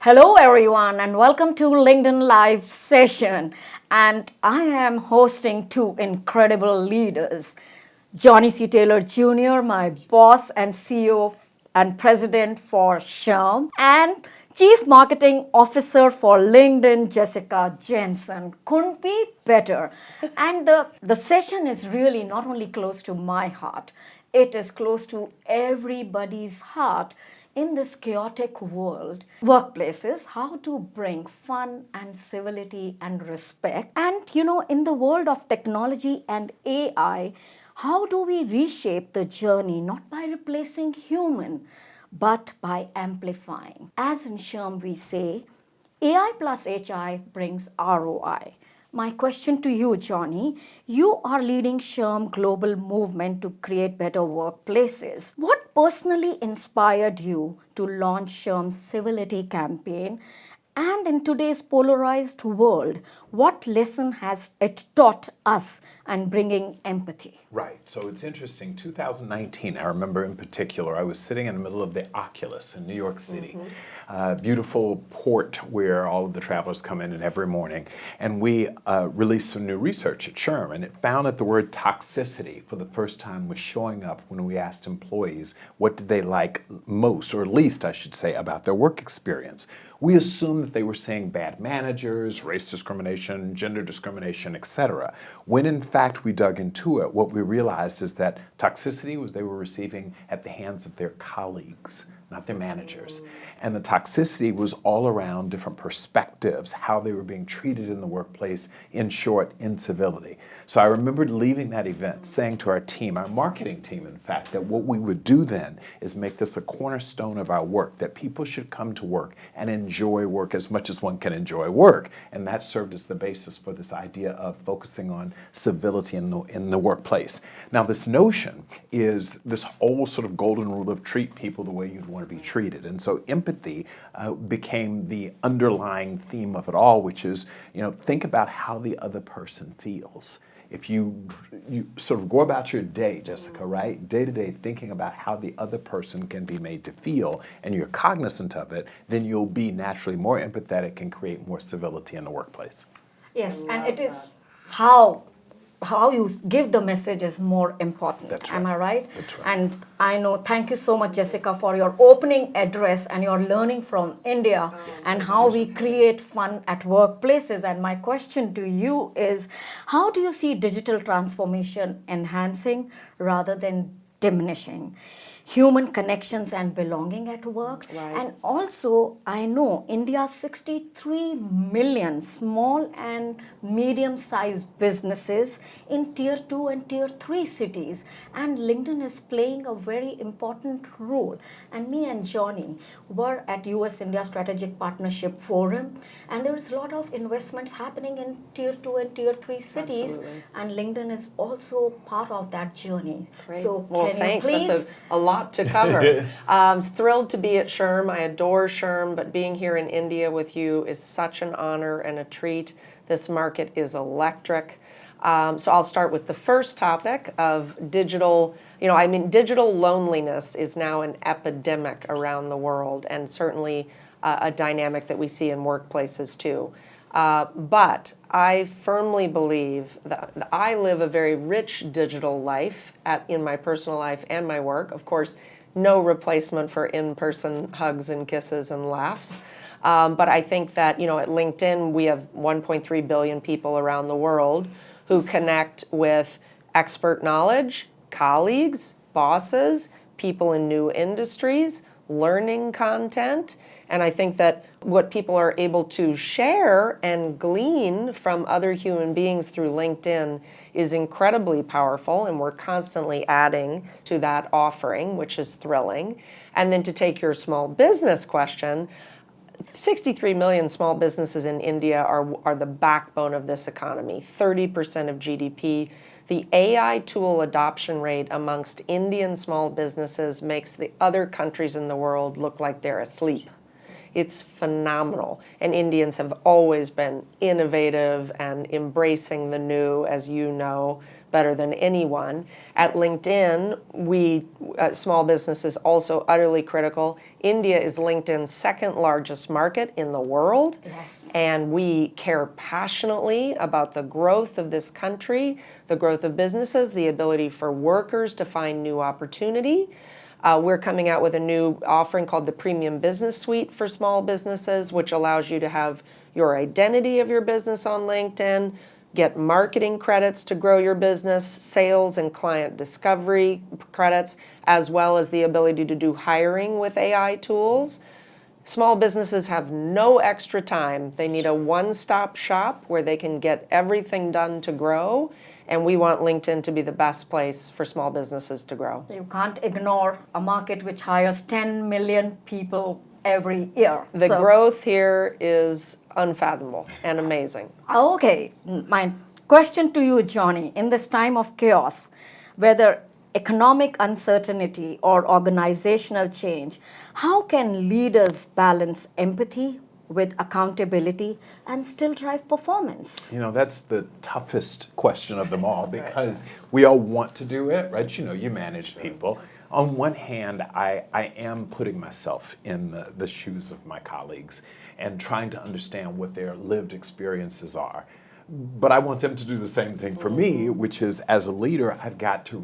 Hello everyone and welcome to LinkedIn Live session. And I am hosting two incredible leaders. Johnny C. Taylor Jr., my boss and CEO and president for SHRM, and Chief Marketing Officer for LinkedIn, Jessica Jensen. Couldn't be better. And the session is really not only close to my heart, it is close to everybody's heart in this chaotic world. Workplaces, how to bring fun and civility and respect. And in the world of technology and AI, how do we reshape the journey not by replacing human, but by amplifying? As in SHRM, we say, AI plus HI brings ROI. My question to you, Johnny, you are leading SHRM global movement to create better workplaces. What personally inspired you to launch SHRM's Civility campaign? And in today's polarized world, what lesson has it taught us and bringing empathy? Right. So it's interesting. 2019, I remember in particular, I was sitting in the middle of the Oculus in New York City, beautiful port where all of the travelers come in every morning. And we released some new research at SHRM, and it found that the word toxicity for the first time was showing up when we asked employees what did they like most, or least, I should say, about their work experience. We assumed that they were saying bad managers, race discrimination, gender discrimination, etc. When in fact we dug into it, what we realized is that toxicity was they were receiving at the hands of their colleagues, not their managers. And the toxicity was all around different perspectives, how they were being treated in the workplace, in short, incivility. So I remembered leaving that event saying to our team, our marketing team, in fact, that what we would do then is make this a cornerstone of our work, that people should come to work and enjoy work as much as one can enjoy work. And that served as the basis for this idea of focusing on civility in the workplace. Now, this notion is this old sort of golden rule of treat people the way you'd want to be treated. And so empathy became the underlying theme of it all, which is, think about how the other person feels. If you sort of go about your day, Jessica, right, day to day, thinking about how the other person can be made to feel, and you're cognizant of it, then you'll be naturally more empathetic and create more civility in the workplace. Yes, and it is how you give the message is more important. That's right. Am I right? That's right. And I know, thank you so much, Jessica, for your opening address and your learning from India and how we create fun at workplaces. And my question to you is, how do you see digital transformation enhancing rather than diminishing human connections and belonging at work? Right. And also, I know India's 63 million small and medium-sized businesses in tier 2 and tier 3 cities, and LinkedIn is playing a very important role. And me and Johnny were at US India Strategic Partnership Forum, and there is a lot of investments happening in tier 2 and tier 3 cities. Absolutely. And LinkedIn is also part of that journey. Great. So Well, can thanks. you please? That's a lot to cover. I'm thrilled to be at SHRM. I adore SHRM, but being here in India with you is such an honor and a treat. This market is electric. So I'll start with the first topic of digital. Digital loneliness is now an epidemic around the world, and certainly a dynamic that we see in workplaces too. But I firmly believe that I live a very rich digital life in my personal life and my work. Of course, no replacement for in-person hugs and kisses and laughs. But I think that, at LinkedIn, we have 1.3 billion people around the world who connect with expert knowledge, colleagues, bosses, people in new industries, learning content. And I think that what people are able to share and glean from other human beings through LinkedIn is incredibly powerful, and we're constantly adding to that offering, which is thrilling. And then to take your small business question, 63 million small businesses in India are the backbone of this economy, 30% of GDP. The AI tool adoption rate amongst Indian small businesses makes the other countries in the world look like they're asleep. It's phenomenal. And Indians have always been innovative and embracing the new, as you know. better than anyone. At LinkedIn, we small business is also utterly critical. India is LinkedIn's second largest market in the world. Yes. And we care passionately about the growth of this country, the growth of businesses, the ability for workers to find new opportunity. We're coming out with a new offering called the Premium Business Suite for small businesses, which allows you to have your identity of your business on LinkedIn, get marketing credits to grow your business, sales and client discovery credits, as well as the ability to do hiring with AI tools. Small businesses have no extra time. They need a one-stop shop where they can get everything done to grow, and we want LinkedIn to be the best place for small businesses to grow. You can't ignore a market which hires 10 million people every year. The growth here is unfathomable and amazing. Okay, my question to you, Johnny, in this time of chaos, whether economic uncertainty or organizational change, how can leaders balance empathy with accountability and still drive performance? You know, that's the toughest question of them all because we all want to do it, right? You know, you manage people. On one hand, I am putting myself in the shoes of my colleagues and trying to understand what their lived experiences are. But I want them to do the same thing for me, which is, as a leader, I've got to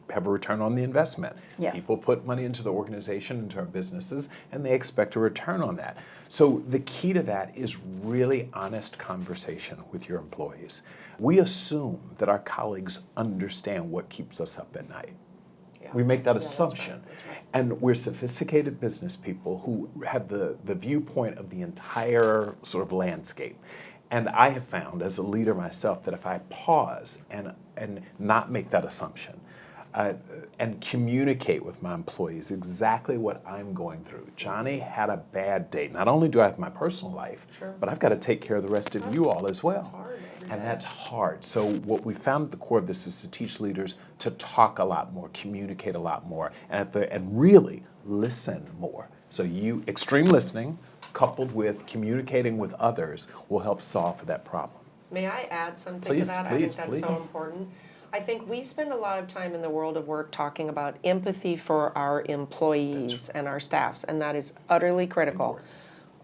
have a return on the investment. Yeah. People put money into the organization, into our businesses, and they expect a return on that. So the key to that is really honest conversation with your employees. We assume that our colleagues understand what keeps us up at night. We make that assumption. That's right. And we're sophisticated business people who have the viewpoint of the entire sort of landscape. And I have found as a leader myself that if I pause and not make that assumption and communicate with my employees exactly what I'm going through. Johnny had a bad day. Not only do I have my personal life, but I've got to take care of the rest of you all as well. That's hard every And day. that's hard. So what we found at the core of this is to teach leaders to talk a lot more, communicate a lot more, and really listen more. So extreme listening coupled with communicating with others will help solve for that problem. May I add something Please, to that? please, I think that's so please. important. I think we spend a lot of time in the world of work talking about empathy for our employees and our staffs, and that is utterly critical.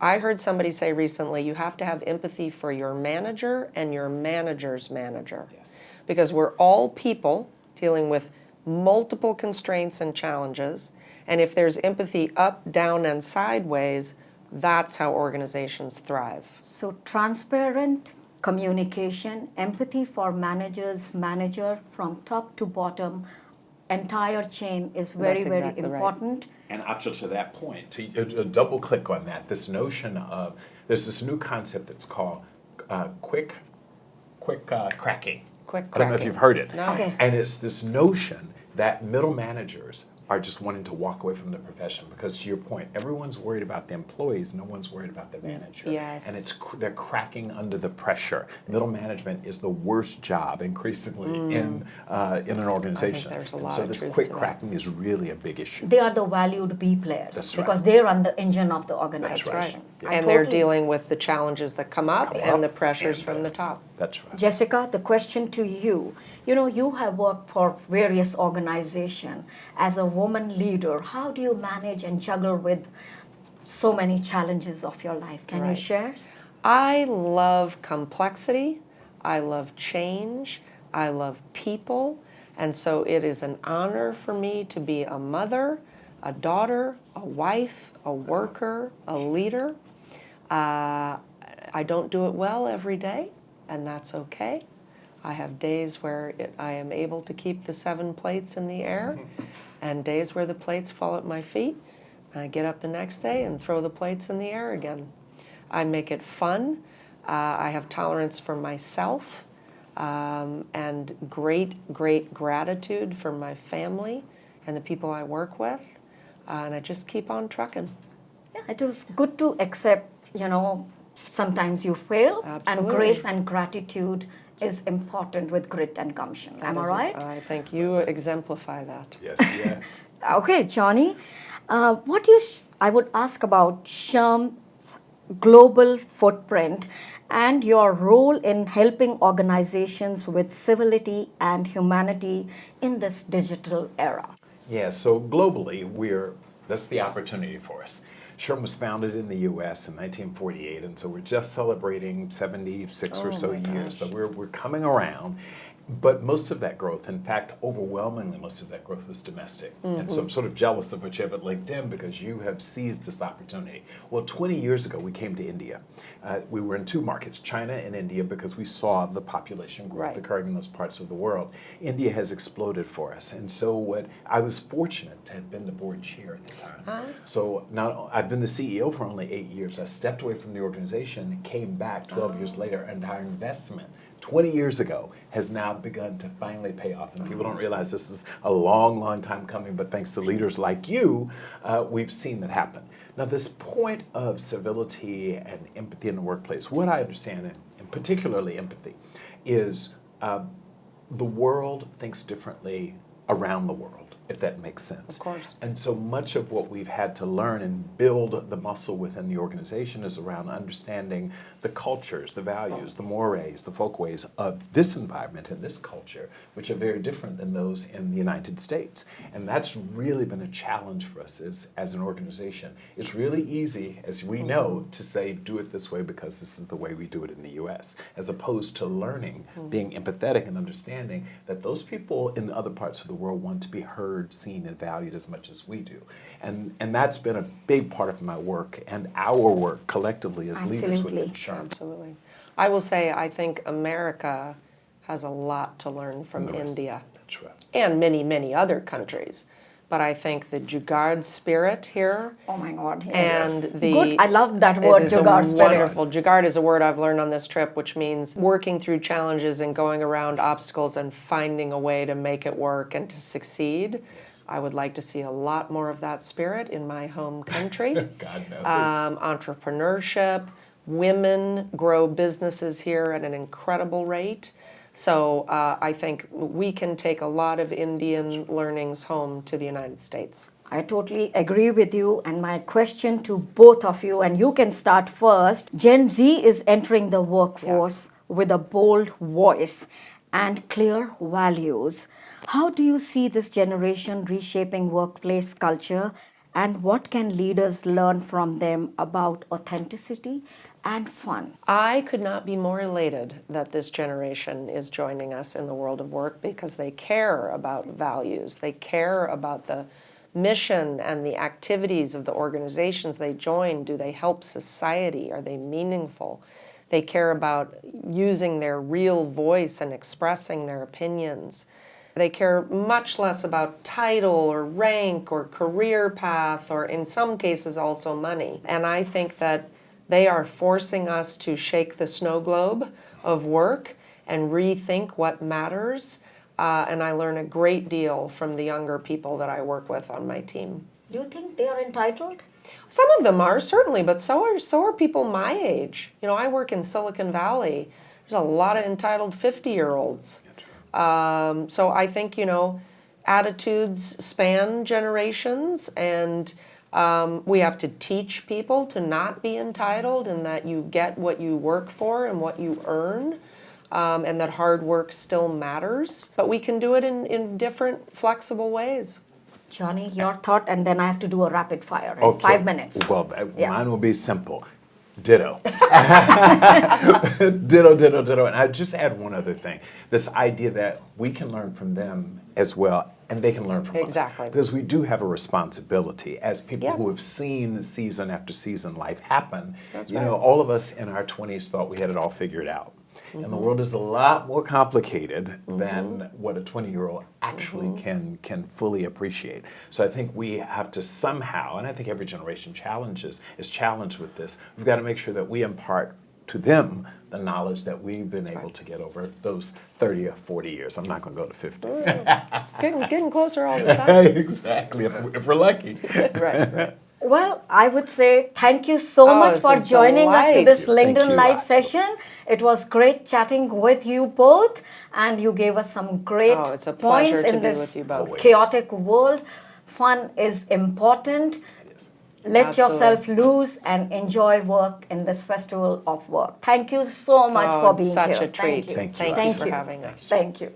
I heard somebody say recently, you have to have empathy for your manager and your manager's manager. Yes. Because we're all people dealing with multiple constraints and challenges, and if there's empathy up, down, and sideways, that's how organizations thrive. So transparent communication, empathy for manager from top to bottom, entire chain is very, That's very exactly right. important. And actually to that point, to double click on that, this notion of, there's this new concept that's called quick cracking. Quick I don't know if cracking. you've heard it. No. Okay. And it's this notion that middle managers are just wanting to walk away from the profession because, to your point, everyone's worried about the employees, no one's worried about the manager. Yes. And they're cracking under the pressure. Middle management is the worst job increasingly in an organization. there's a And lot so of this truth quick to that. cracking is really a big issue. They are the valued B players That's right. because they run the engine of the organization. That's right. Yeah. And they're dealing with the challenges that come up Come and up the pressures and from the top. That's right. Jessica, the question to you, you have worked for various organizations. As a woman leader, how do you manage and juggle with so many challenges of your life? Can you Right. share? I love complexity. I love change. I love people. And so it is an honor for me to be a mother, a daughter, a wife, a worker, a leader. I don't do it well every day, and that's okay. I have days where I am able to keep the 7 plates in the air, and days where the plates fall at my feet. And I get up the next day and throw the plates in the air again. I make it fun. I have tolerance for myself, and great gratitude for my family and the people I work with. And I just keep on trucking. Yeah, it is good to accept, sometimes you fail, and Absolutely. grace and gratitude is important with grit and gumption. Am I right? I think you exemplify that. Yes, yes. Okay, Johnny, I would ask about SHRM's global footprint and your role in helping organizations with civility and humanity in this digital era. Yeah, so globally, that's the opportunity for us. SHRM was founded in the US in 1948, and so we're just celebrating 76 or so years. So we're coming around. But most of that growth, in fact, overwhelmingly most of that growth was domestic. And so I'm sort of jealous of what you have at LinkedIn because you have seized this opportunity. Well, 20 years ago, we came to India. We were in two markets, China and India, because we saw the population growth occurring in those parts of the world. India has exploded for us. And so I was fortunate to have been the board chair at the time. So now I've been the CEO for only 8 years. I stepped away from the organization, came back 12 years later, and our investment 20 years ago has now begun to finally pay off. And people don't realize this is a long, long time coming, but thanks to leaders like you, we've seen that happen. Now, this point of civility and empathy in the workplace, what I understand, and particularly empathy, is the world thinks differently around the world, if that makes sense. Of course. And so much of what we've had to learn and build the muscle within the organization is around understanding the cultures, the values, the mores, the folkways of this environment and this culture, which are very different than those in the United States. And that's really been a challenge for us as an organization. It's really easy, as we know, to say, do it this way because this is the way we do it in the US, as opposed to learning, being empathetic and understanding that those people in the other parts of the world want to be heard, seen, and valued as much as we do. And that's been a big part of my work and our work collectively as leaders within SHRM. Absolutely. I will say I think America has a lot to learn from India. That's right. And many, many other countries. But I think the Jugaad spirit here. Oh my God! And Yes. the Good. I love that word, it is Jugaad a spirit. wonderful. Jugaad is a word I've learned on this trip, which means working through challenges and going around obstacles and finding a way to make it work and to succeed. I would like to see a lot more of that spirit in my home country. God knows. Entrepreneurship, women grow businesses here at an incredible rate. So I think we can take a lot of Indian learnings home to the United States. I totally agree with you. And my question to both of you, and you can start first. Gen Z is entering the workforce with a bold voice and clear values. How do you see this generation reshaping workplace culture, and what can leaders learn from them about authenticity and fun? I could not be more elated that this generation is joining us in the world of work because they care about values. They care about the mission and the activities of the organizations they join. Do they help society? Are they meaningful? They care about using their real voice and expressing their opinions. They care much less about title or rank or career path or in some cases also money. And I think that they are forcing us to shake the snow globe of work and rethink what matters. And I learn a great deal from the younger people that I work with on my team. Do you think they are entitled? Some of them are, certainly, but so are people my age. You know, I work in Silicon Valley. There's a lot of entitled 50-year-olds. So I think, you know, attitudes span generations, and we have to teach people to not be entitled and that you get what you work for and what you earn, and that hard work still matters. But we can do it in different, flexible ways. Johnny, your thought, and then I have to do a rapid fire in 5 minutes. Well, mine will be simple. Ditto. Ditto. And I just add one other thing. This idea that we can learn from them as well, and they can learn from us. Exactly. Because we do have a responsibility as people who have seen season after season life happen. That's you right. know, all of us in our 20s thought we had it all figured out. And the world is a lot more complicated than what a 20-year-old actually can fully appreciate. So I think we have to somehow, and I think every generation is challenged with this, we've got to make sure that we impart to them the knowledge that we've been able to get over those 30 or 40 years. I'm not going to go to 50. Getting closer all the time. Exactly, if we're lucky. Right. Well, I would say thank you so much it's for a joining us to delight. this Thank LinkedIn you. Live session. It was great chatting with you both, and you gave us some great Oh, it's a points pleasure to in be this with you both. Always. chaotic world. Fun is important. let Absolutely. yourself loose and enjoy work in this festival of work. Thank you so much for it's being such here. a treat. Thank you. Thank you. Thank you for having us. Thank you.